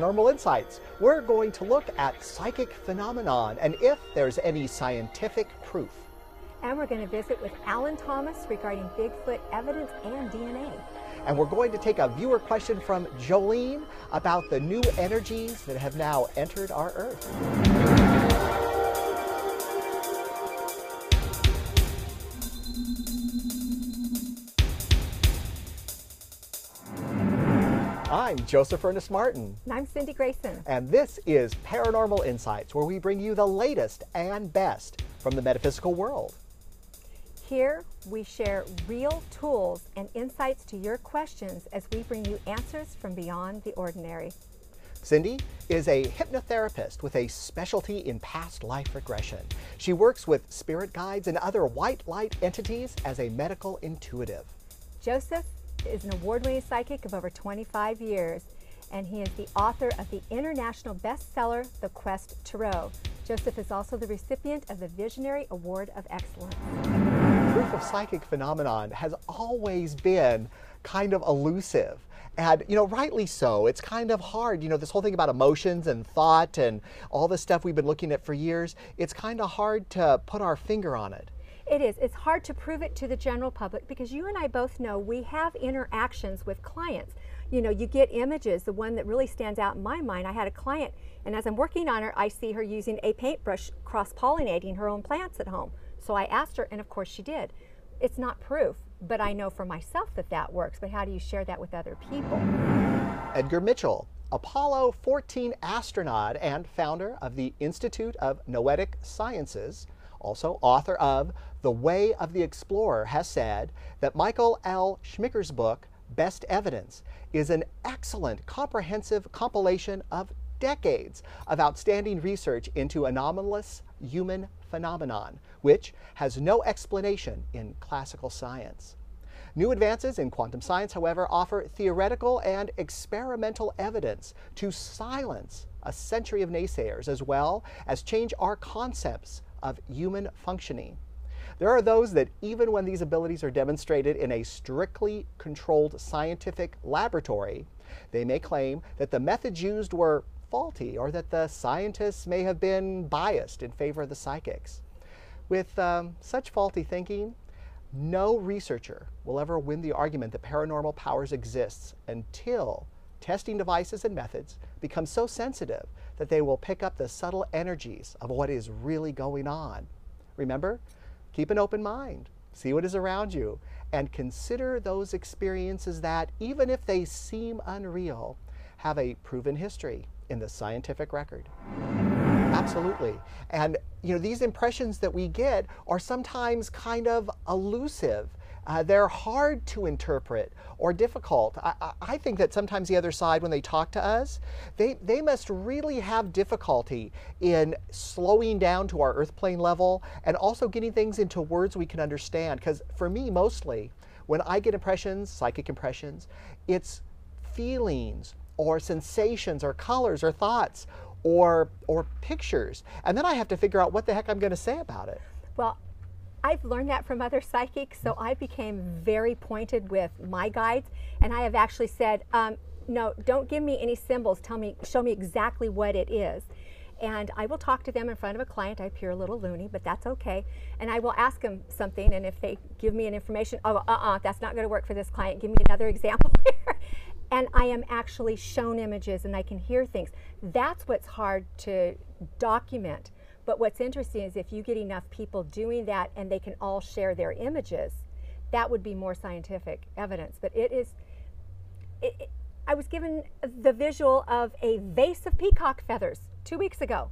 Paranormal Insights. We're going to look at psychic phenomenon and if there's any scientific proof. And we're going to visit with Alan Thomas regarding Bigfoot evidence and DNA. And we're going to take a viewer question from Jolene about the new energies that have now entered our Earth. I'm Joseph Ernest Martin. And I'm Cindy Grayson. And this is Paranormal Insights, where we bring you the latest and best from the metaphysical world. Here, we share real tools and insights to your questions as we bring you answers from beyond the ordinary. Cindy is a hypnotherapist with a specialty in past life regression. She works with spirit guides and other white light entities as a medical intuitive. Joseph is an award-winning psychic of over 25 years, and he is the author of the international bestseller, The Quest Tarot. Joseph is also the recipient of the Visionary Award of Excellence. Proof of psychic phenomenon has always been kind of elusive. And, rightly so. It's kind of hard. This whole thing about emotions and thought and all this stuff we've been looking at for years, it's kind of hard to put our finger on it. It is. It's hard to prove it to the general public because you and I both know we have interactions with clients. You get images. The one that really stands out in my mind, I had a client, and as I'm working on her, I see her using a paintbrush cross-pollinating her own plants at home. So I asked her, and of course she did. It's not proof, but I know for myself that that works. But how do you share that with other people? Edgar Mitchell, Apollo 14 astronaut and founder of the Institute of Noetic Sciences, also author of The Way of the Explorer, has said that Michael L. Schmicker's book, Best Evidence, is an excellent, comprehensive compilation of decades of outstanding research into anomalous human phenomenon, which has no explanation in classical science. New advances in quantum science, however, offer theoretical and experimental evidence to silence a century of naysayers, as well as change our concepts of human functioning. There are those that even when these abilities are demonstrated in a strictly controlled scientific laboratory, they may claim that the methods used were faulty or that the scientists may have been biased in favor of the psychics. With such faulty thinking, no researcher will ever win the argument that paranormal powers exists until testing devices and methods become so sensitive that they will pick up the subtle energies of what is really going on. Remember, keep an open mind, see what is around you, and consider those experiences that, even if they seem unreal, have a proven history in the scientific record. Absolutely. And these impressions that we get are sometimes kind of elusive. They're hard to interpret or difficult. I think that sometimes the other side, when they talk to us, they must really have difficulty in slowing down to our earth plane level and also getting things into words we can understand. Because for me, mostly, when I get impressions, psychic impressions, it's feelings or sensations or colors or thoughts or pictures. And then I have to figure out what the heck I'm going to say about it. Well, I've learned that from other psychics, so I became very pointed with my guides, and I have actually said, no, don't give me any symbols, show me exactly what it is. And I will talk to them in front of a client. I appear a little loony, but that's okay. And I will ask them something, and if they give me an information, that's not going to work for this client, give me another example here. And I am actually shown images, and I can hear things. That's what's hard to document. But what's interesting is if you get enough people doing that and they can all share their images, that would be more scientific evidence. But I was given the visual of a vase of peacock feathers 2 weeks ago.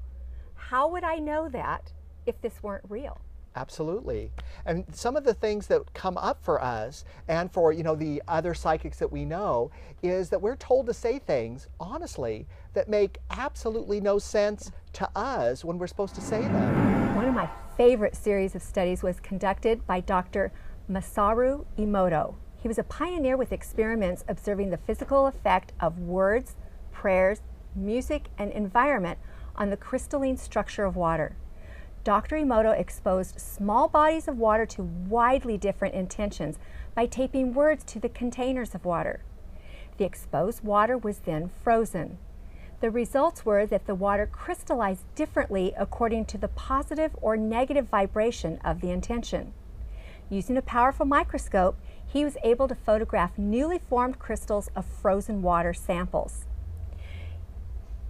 How would I know that if this weren't real? Absolutely. And some of the things that come up for us and for the other psychics that we know is that we're told to say things honestly that make absolutely no sense to us when we're supposed to say them. One of my favorite series of studies was conducted by Dr. Masaru Emoto. He was a pioneer with experiments observing the physical effect of words, prayers, music, and environment on the crystalline structure of water. Dr. Emoto exposed small bodies of water to widely different intentions by taping words to the containers of water. The exposed water was then frozen. The results were that the water crystallized differently according to the positive or negative vibration of the intention. Using a powerful microscope, he was able to photograph newly formed crystals of frozen water samples.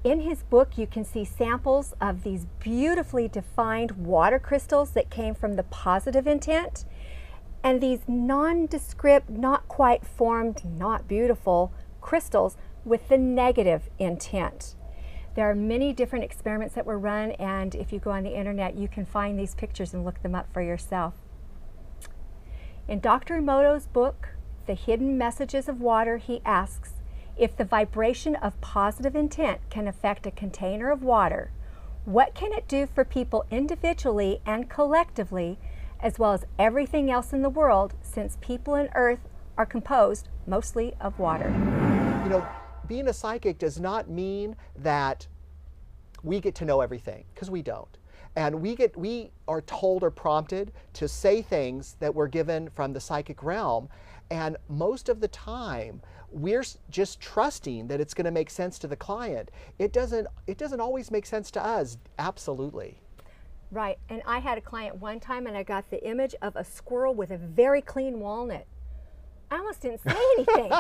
In his book, you can see samples of these beautifully defined water crystals that came from the positive intent, and these nondescript, not quite formed, not beautiful crystals with the negative intent. There are many different experiments that were run, and if you go on the internet, you can find these pictures and look them up for yourself. In Dr. Emoto's book, The Hidden Messages of Water, he asks, if the vibration of positive intent can affect a container of water, what can it do for people individually and collectively, as well as everything else in the world, since people and Earth are composed mostly of water? You know, being a psychic does not mean that we get to know everything, because we don't. And we are told or prompted to say things that were given from the psychic realm, and most of the time we're just trusting that it's going to make sense to the client. It doesn't always make sense to us. Absolutely. Right. And I had a client one time, and I got the image of a squirrel with a very clean walnut. I almost didn't say anything.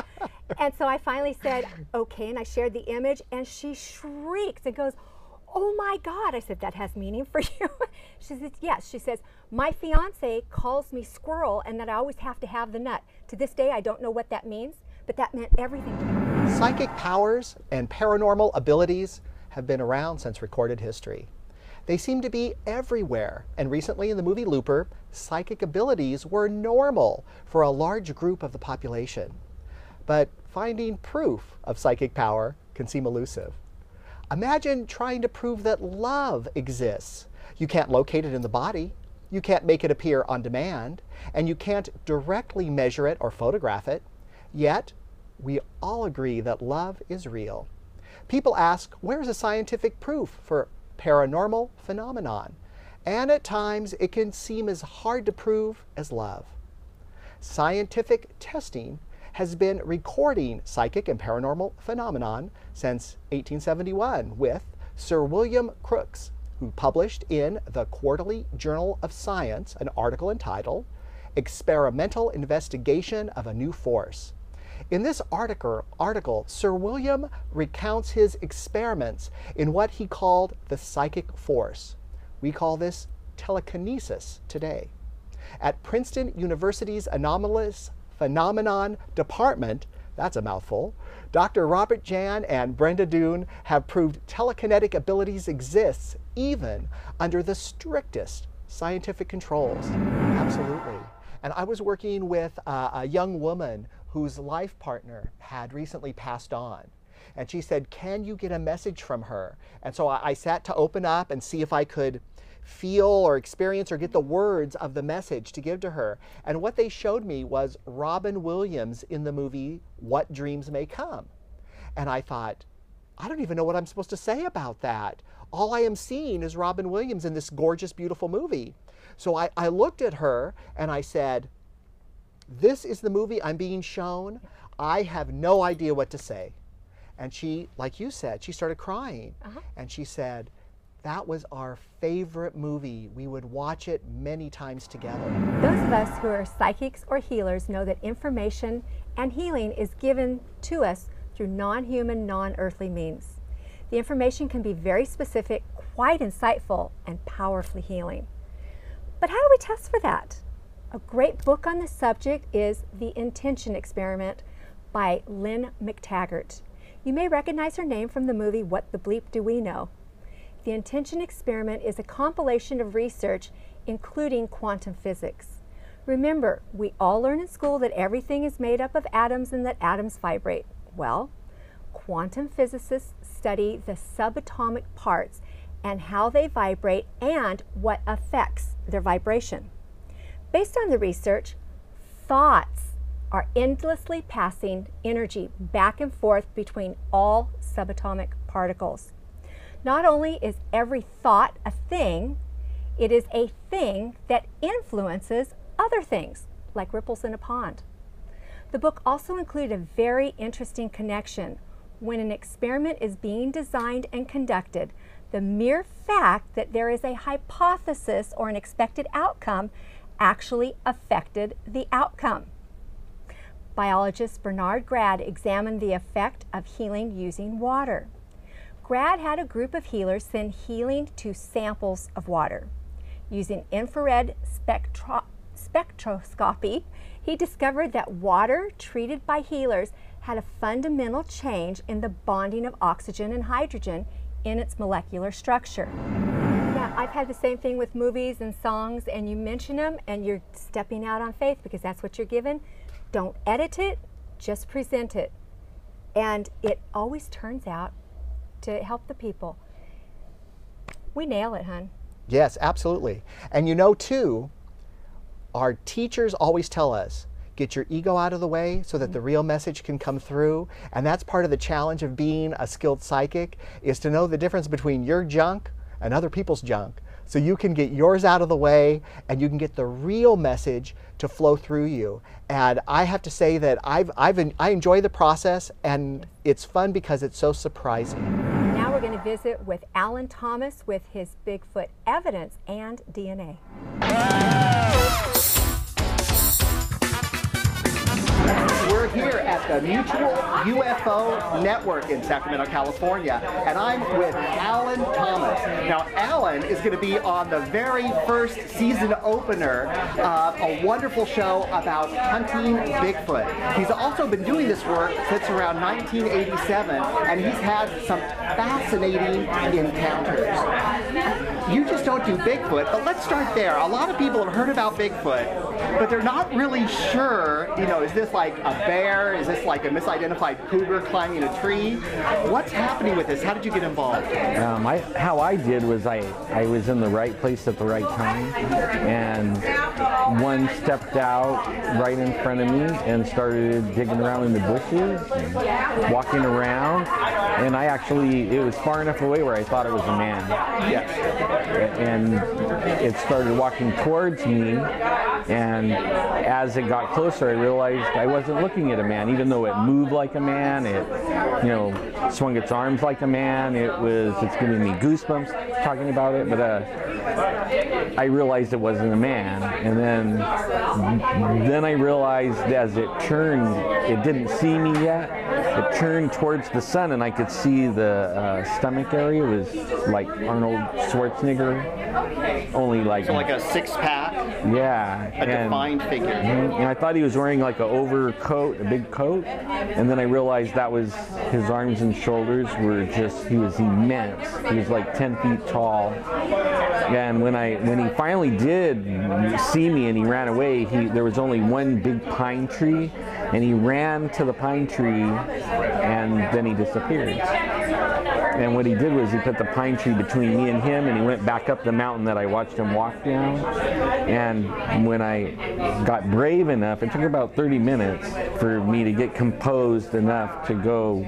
And so I finally said, okay, and I shared the image, and she shrieks and goes, oh my God. I said, that has meaning for you? She says, yes. She says, my fiance calls me squirrel and that I always have to have the nut. To this day, I don't know what that means, but that meant everything to me. Psychic powers and paranormal abilities have been around since recorded history. They seem to be everywhere, and recently in the movie Looper, psychic abilities were normal for a large group of the population. But finding proof of psychic power can seem elusive. Imagine trying to prove that love exists. You can't locate it in the body, you can't make it appear on demand, and you can't directly measure it or photograph it. Yet, we all agree that love is real. People ask, where's the scientific proof for paranormal phenomenon? And at times, it can seem as hard to prove as love. Scientific testing has been recording psychic and paranormal phenomenon since 1871 with Sir William Crookes, who published in the Quarterly Journal of Science an article entitled Experimental Investigation of a New Force. In this article, Sir William recounts his experiments in what he called the psychic force. We call this telekinesis today. At Princeton University's Anomalous Phenomenon Department, that's a mouthful, Dr. Robert Jan and Brenda Doon have proved telekinetic abilities exist even under the strictest scientific controls. Absolutely. And I was working with a young woman whose life partner had recently passed on. And she said, can you get a message from her? And so I sat to open up and see if I could feel or experience or get the words of the message to give to her. And what they showed me was Robin Williams in the movie What Dreams May Come. And I thought, I don't even know what I'm supposed to say about that. All I am seeing is Robin Williams in this gorgeous, beautiful movie. So I looked at her and I said, this is the movie I'm being shown. I have no idea what to say. And she, like you said, she started crying. And she said, that was our favorite movie. We would watch it many times together. Those of us who are psychics or healers know that information and healing is given to us through non-human, non-earthly means. The information can be very specific, quite insightful, and powerfully healing. But how do we test for that? A great book on the subject is The Intention Experiment by Lynn McTaggart. You may recognize her name from the movie What the Bleep Do We Know? The Intention Experiment is a compilation of research including quantum physics. Remember, we all learn in school that everything is made up of atoms and that atoms vibrate. Well, quantum physicists study the subatomic parts and how they vibrate and what affects their vibration. Based on the research, thoughts are endlessly passing energy back and forth between all subatomic particles. Not only is every thought a thing, it is a thing that influences other things, like ripples in a pond. The book also included a very interesting connection. when an experiment is being designed and conducted, the mere fact that there is a hypothesis or an expected outcome actually affected the outcome. Biologist Bernard Grad examined the effect of healing using water. Grad had a group of healers send healing to samples of water. Using infrared spectroscopy, he discovered that water treated by healers had a fundamental change in the bonding of oxygen and hydrogen in its molecular structure. Yeah, I've had the same thing with movies and songs, and you mention them and you're stepping out on faith because that's what you're given. Don't edit it, just present it. And it always turns out to help the people. We nail it, hon. Yes, absolutely. And you know, too, our teachers always tell us, get your ego out of the way so that the real message can come through. And that's part of the challenge of being a skilled psychic, is to know the difference between your junk and other people's junk. So you can get yours out of the way and you can get the real message to flow through you. And I have to say that I enjoy the process, and it's fun because it's so surprising. Now we're going to visit with Alan Thomas with his Bigfoot evidence and DNA. We're here at the Mutual UFO Network in Sacramento, California, and I'm with Alan Thomas. Now, Alan is going to be on the very first season opener of a wonderful show about hunting Bigfoot. He's also been doing this work since around 1987, and he's had some fascinating encounters. You just don't do Bigfoot, but let's start there. A lot of people have heard about Bigfoot, but they're not really sure, you know, is this like a bear? Is this like a misidentified cougar climbing a tree? What's happening with this? How did you get involved? How I did was I was in the right place at the right time, and one stepped out right in front of me and started digging around in the bushes and walking around, and it was far enough away where I thought it was a man. Yes. And it started walking towards me, and as it got closer, I realized I wasn't looking at a man, even though it moved like a man. It, you know, swung its arms like a man. It's giving me goosebumps talking about it. But I realized it wasn't a man, and then I realized as it turned, it didn't see me yet. It turned towards the sun, and I could see the stomach area. It was like Arnold Schwarzenegger, only like So like a six-pack? Yeah. A defined figure. And I thought he was wearing like an overcoat, a big coat, and then I realized that was his arms and shoulders were he was immense. He was like 10 feet tall. And when he finally did see me and he ran away, there was only one big pine tree, and he ran to the pine tree, and then he disappeared. And what he did was he put the pine tree between me and him, and he went back up the mountain that I watched him walk down. And when I got brave enough, it took about 30 minutes for me to get composed enough to go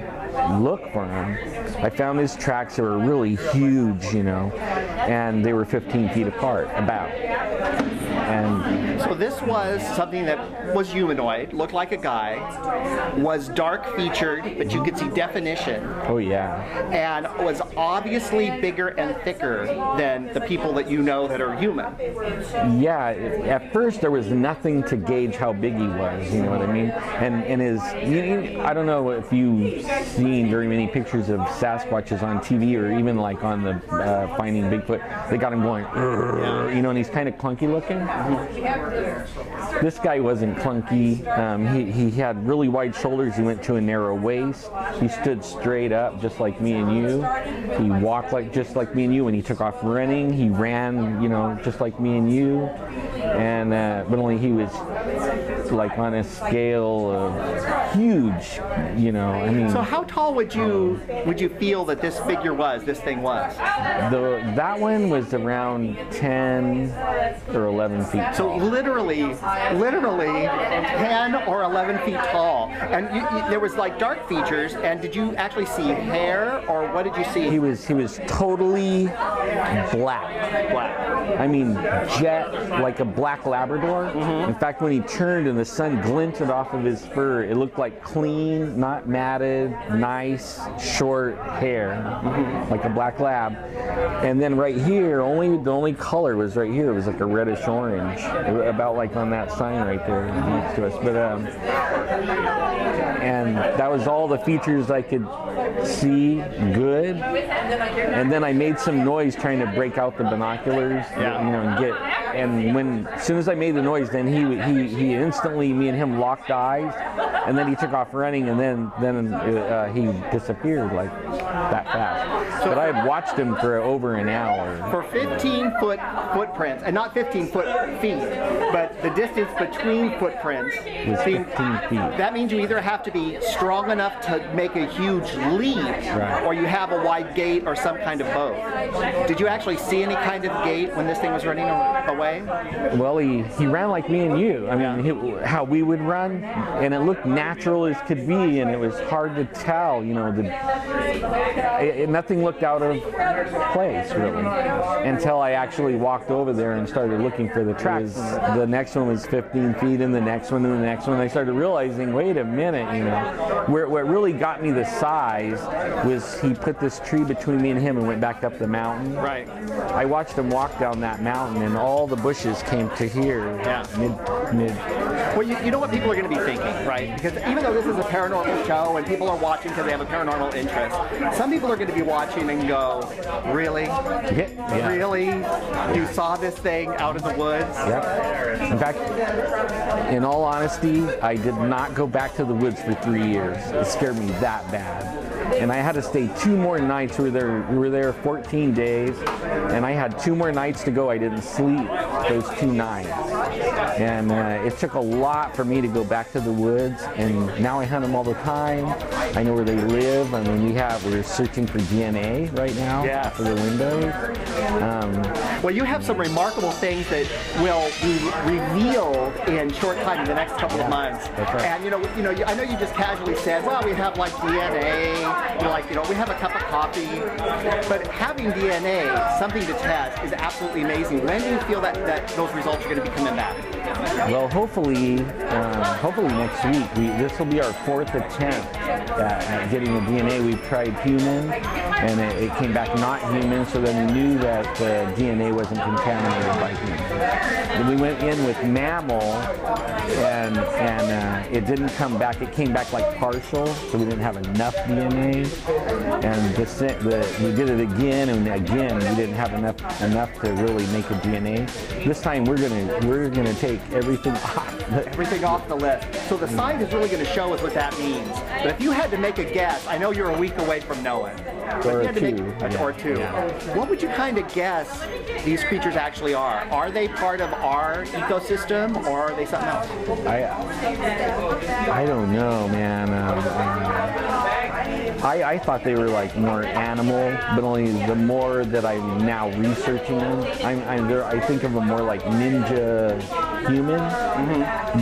look for him. I found his tracks that were really huge, you know, and they were 15 feet apart, about. And so this was something that was humanoid, looked like a guy, was dark featured, but you could see definition. Oh yeah. And was obviously bigger and thicker than the people that you know that are human. Yeah, at first there was nothing to gauge how big he was, you know what I mean? And I don't know if you've seen very many pictures of Sasquatches on TV or even like on the Finding Bigfoot. They got him going, you know, and he's kind of clunky looking. This guy wasn't clunky. He had really wide shoulders. He went to a narrow waist. He stood straight up just like me and you. He walked just like me and you. When he took off running, he ran, you know, just like me and you. And but only he was like on a scale of huge, you know. I mean. So how tall would you feel that this figure was? This thing was? That one was around 10 or 11 feet tall. So literally 10 or 11 feet tall. And there was like dark features. And did you actually see hair, or what did you see? He was totally black. Black. I mean, jet, like a black Labrador. Mm-hmm. In fact, when he turned and the sun glinted off of his fur. It looked like clean, not matted, nice, short hair, like a black lab. And then right here, the only color was right here. It was like a reddish orange, about like on that sign right there next to us. But and that was all the features I could see good. And then I made some noise trying to break out the binoculars, you know, and get. And as soon as I made the noise, then he instantly, me and him locked eyes, and then he took off running, and then he disappeared like that fast. But I had watched him for over an hour. For 15-foot footprints, and not 15-foot feet, but the distance between footprints was 15 feet. That means you either have to be strong enough to make a huge leap, right, or you have a wide gait or some kind of both. Did you actually see any kind of gait when this thing was running away? Well, he ran like me and you. I mean, how we would run, and it looked natural as could be, and it was hard to tell, you know, nothing looked out of place, really, until I actually walked over there and started looking for the tracks. The next one was 15 feet, and the next one, and the next one. I started realizing, wait a minute, you know. Where it really got me the size was he put this tree between me and him and went back up the mountain. Right. I watched him walk down that mountain, and all the bushes came to here. Yeah. Mid. Well, you know what people are going to be thinking, right? Because even though this is a paranormal show and people are watching because they have a paranormal interest, some people are going to be watching and go, really? Yeah. Really? You saw this thing out in the woods? Yep. In fact, in all honesty, I did not go back to the woods for 3 years. It scared me that bad. And I had to stay 2 more nights. We were there 14 days, and I had 2 more nights to go. I didn't sleep those 2 nights. And it took a lot for me to go back to the woods, and now I hunt them all the time. I know where they live. I mean, we're searching for DNA right now for the windows. Well, you have some remarkable things that will be revealed in short time in the next couple of months. That's right. And I know you just casually said, well, we have like DNA, we have a cup of coffee, but having DNA, something to test, is absolutely amazing. When do you feel that those results are going to be coming back? Well, hopefully next week. This will be our 4th attempt at getting the DNA. We've tried human, and it came back not human, so then we knew that the DNA wasn't contaminated by human. Then we went in with mammal, and it didn't come back. It came back like partial, so we didn't have enough DNA. And we did it again and again. We didn't have enough to really make a DNA. This time we're gonna take everything off the list. So the science is really going to show us what that means. But if you had to make a guess, I know you're a week away from knowing. Or two. What would you kind of guess these creatures actually are? Are they part of our ecosystem, or are they something else? I don't know, man. I thought they were like more animal, but only the more that I'm now researching them, I think of them more like ninja human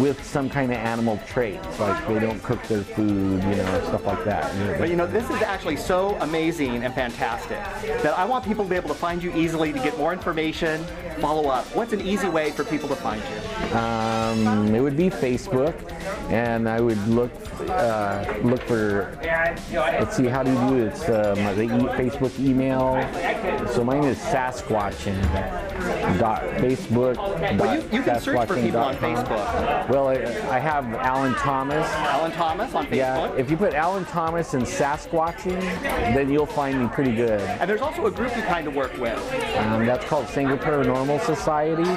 with some kind of animal traits, like they don't cook their food, stuff like that. But this is actually so amazing and fantastic that I want people to be able to find you easily, to get more information, follow up. What's an easy way for people to find you? It would be Facebook, and I would look for, let's see, how do you do it? It's the Facebook email. So mine is Sasquatching.facebook. Well, you can search for people on Facebook. Well, I have Alan Thomas. Alan Thomas on Facebook? Yeah, if you put Alan Thomas and Sasquatching, then you'll find me pretty good. And there's also a group you kind of work with. That's called Sanger Paranormal Society.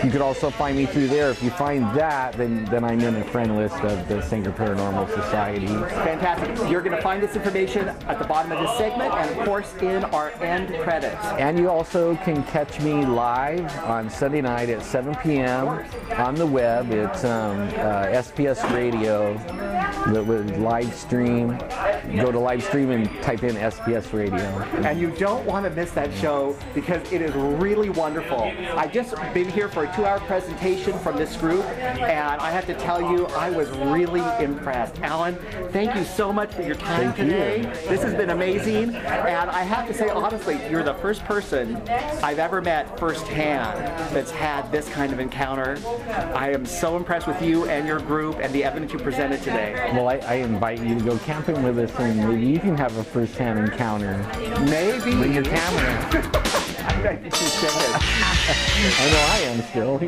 You could also find me through there. If you find that, then I'm in a friend list of the Sanger Paranormal Society. Fantastic. You're going to find this information at the bottom of this segment, and of course in our end credits. And you also can catch me live on Sunday night at 7 p.m. on the web. It's SPS Radio that would live stream go to live stream and type in SPS Radio. And you don't want to miss that show because it is really wonderful. I've just been here for a 2-hour presentation from this group, and I have to tell you, I was really impressed. Alan, thank you so much for your time today. This has been amazing, and I have to say, honestly, you're the first person I've ever met firsthand that's had this kind of encounter. I am so impressed with you and your group and the evidence you presented today. Well, I invite you to go camping with us, and maybe you can have a first-hand encounter. Maybe. Bring your camera. I know I am still.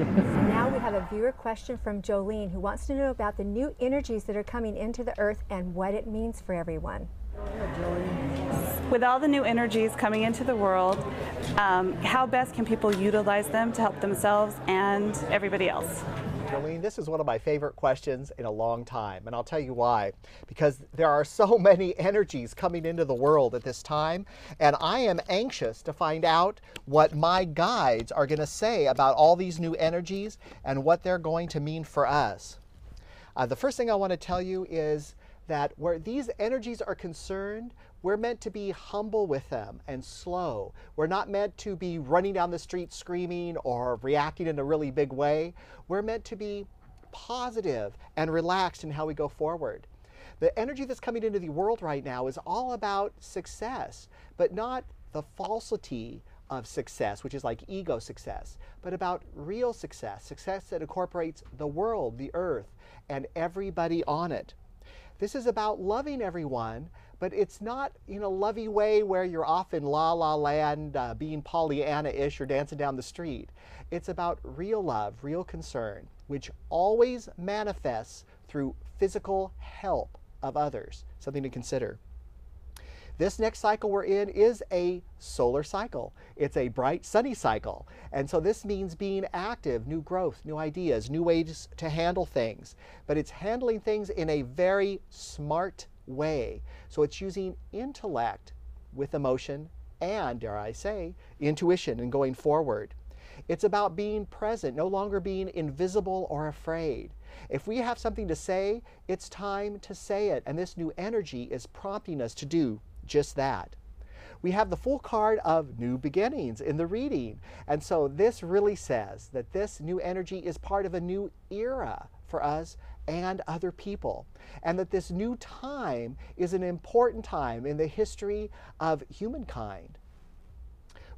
Now we have a viewer question from Jolene, who wants to know about the new energies that are coming into the earth and what it means for everyone. With all the new energies coming into the world, how best can people utilize them to help themselves and everybody else? Jolene, this is one of my favorite questions in a long time, and I'll tell you why. Because there are so many energies coming into the world at this time, and I am anxious to find out what my guides are going to say about all these new energies and what they're going to mean for us. The first thing I want to tell you is that where these energies are concerned, we're meant to be humble with them and slow. We're not meant to be running down the street screaming or reacting in a really big way. We're meant to be positive and relaxed in how we go forward. The energy that's coming into the world right now is all about success, but not the falsity of success, which is like ego success, but about real success, success that incorporates the world, the earth, and everybody on it. This is about loving everyone, but it's not in a lovey way where you're off in la-la land, being Pollyanna-ish or dancing down the street. It's about real love, real concern, which always manifests through physical help of others. Something to consider. This next cycle we're in is a solar cycle. It's a bright, sunny cycle. And so this means being active, new growth, new ideas, new ways to handle things. But it's handling things in a very smart way. So it's using intellect with emotion and, dare I say, intuition and going forward. It's about being present, no longer being invisible or afraid. If we have something to say, it's time to say it. And this new energy is prompting us to do just that. We have the full card of new beginnings in the reading. And so this really says that this new energy is part of a new era for us and other people. And that this new time is an important time in the history of humankind.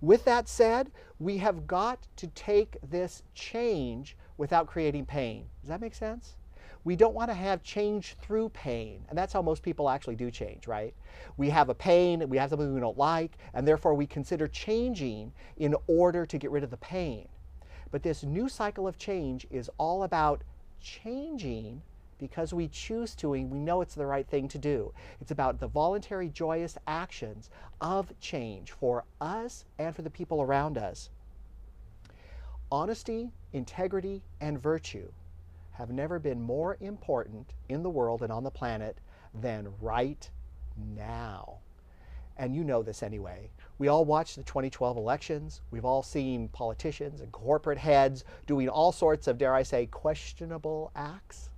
With that said, we have got to take this change without creating pain. Does that make sense? We don't want to have change through pain. And that's how most people actually do change, right? We have a pain, we have something we don't like, and therefore we consider changing in order to get rid of the pain. But this new cycle of change is all about changing because we choose to and we know it's the right thing to do. It's about the voluntary, joyous actions of change for us and for the people around us. Honesty, integrity, and virtue have never been more important in the world and on the planet than right now. And you know this anyway. We all watched the 2012 elections. We've all seen politicians and corporate heads doing all sorts of, dare I say, questionable acts.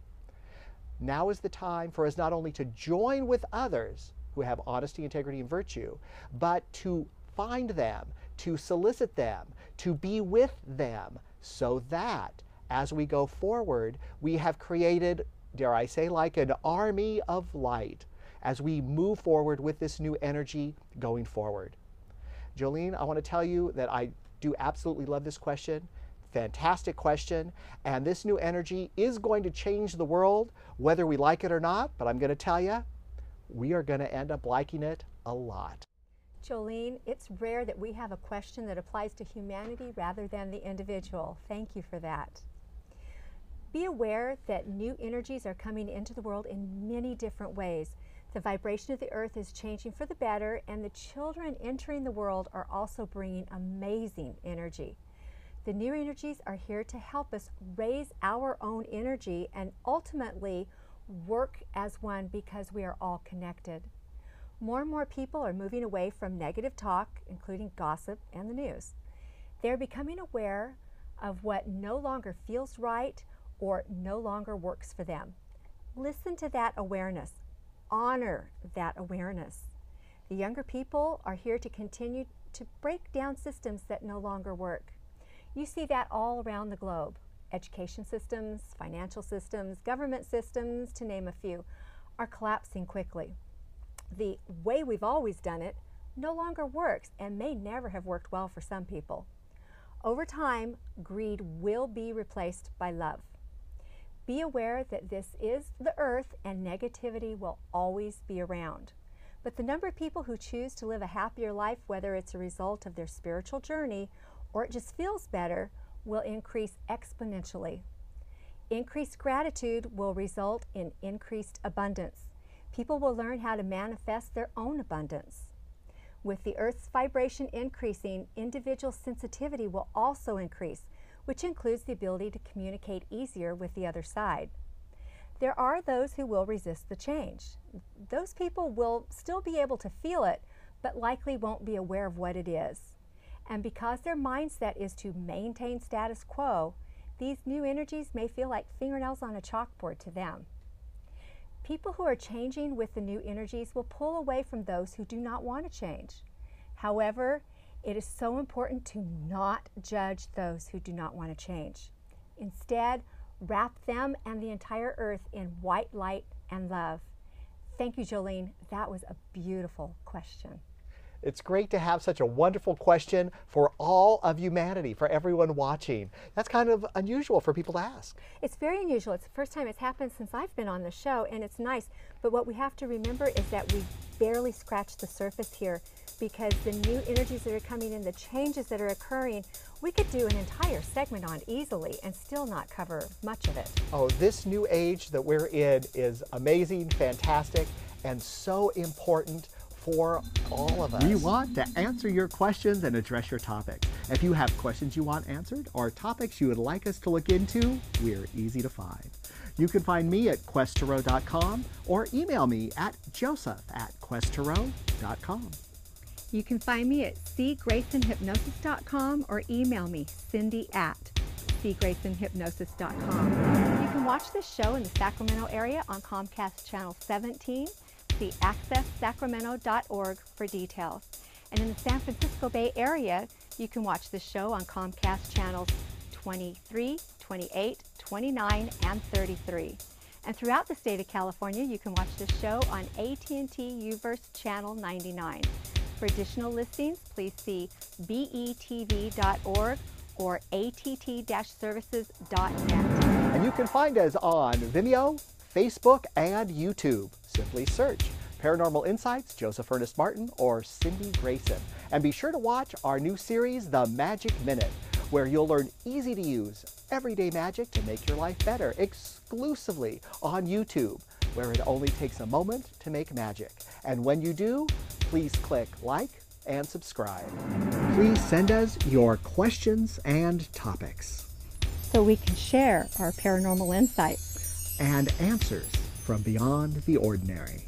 Now is the time for us not only to join with others who have honesty, integrity, and virtue, but to find them, to solicit them, to be with them, so that as we go forward, we have created, dare I say, like an army of light as we move forward with this new energy going forward. Jolene, I want to tell you that I do absolutely love this question. Fantastic question. And this new energy is going to change the world, whether we like it or not. But I'm going to tell you, we are going to end up liking it a lot. Jolene, it's rare that we have a question that applies to humanity rather than the individual. Thank you for that. Be aware that new energies are coming into the world in many different ways. The vibration of the earth is changing for the better, and the children entering the world are also bringing amazing energy. The new energies are here to help us raise our own energy and ultimately work as one because we are all connected. More and more people are moving away from negative talk, including gossip and the news. They're becoming aware of what no longer feels right or no longer works for them. Listen to that awareness. honor that awareness. The younger people are here to continue to break down systems that no longer work. You see that all around the globe. Education systems, financial systems, government systems, to name a few, are collapsing quickly. The way we've always done it no longer works and may never have worked well for some people. Over time, greed will be replaced by love. Be aware that this is the earth and negativity will always be around. But the number of people who choose to live a happier life, whether it's a result of their spiritual journey or it just feels better, will increase exponentially. Increased gratitude will result in increased abundance. People will learn how to manifest their own abundance. With the Earth's vibration increasing, individual sensitivity will also increase, which includes the ability to communicate easier with the other side. There are those who will resist the change. Those people will still be able to feel it, but likely won't be aware of what it is. And because their mindset is to maintain status quo, these new energies may feel like fingernails on a chalkboard to them. People who are changing with the new energies will pull away from those who do not want to change. However, it is so important to not judge those who do not want to change. Instead, wrap them and the entire earth in white light and love. Thank you, Jolene. That was a beautiful question. It's great to have such a wonderful question for all of humanity, for everyone watching. That's kind of unusual for people to ask. It's very unusual. It's the first time it's happened since I've been on the show, and it's nice. But what we have to remember is that we barely scratched the surface here, because the new energies that are coming in, the changes that are occurring, we could do an entire segment on easily and still not cover much of it. Oh, this new age that we're in is amazing, fantastic, and so important for all of us. We want to answer your questions and address your topics. If you have questions you want answered or topics you would like us to look into, we're easy to find. You can find me at questtarot.com or email me at joseph@questtarot.com. You can find me at cgraysonhypnosis.com or email me cindy@cgraysonhypnosis.com. You can watch this show in the Sacramento area on Comcast Channel 17. See accesssacramento.org for details. And in the San Francisco Bay Area, you can watch the show on Comcast Channels 23, 28, 29, and 33. And throughout the state of California, you can watch the show on AT&T Uverse Channel 99. For additional listings, please see betv.org or att-services.net. And you can find us on Vimeo, Facebook, and YouTube. Simply search Paranormal Insights, Joseph Ernest Martin, or Cindy Grayson. And be sure to watch our new series, The Magic Minute, where you'll learn easy-to-use, everyday magic to make your life better, exclusively on YouTube, where it only takes a moment to make magic. And when you do, please click like and subscribe. Please send us your questions and topics. So we can share our paranormal insights And answers from beyond the ordinary.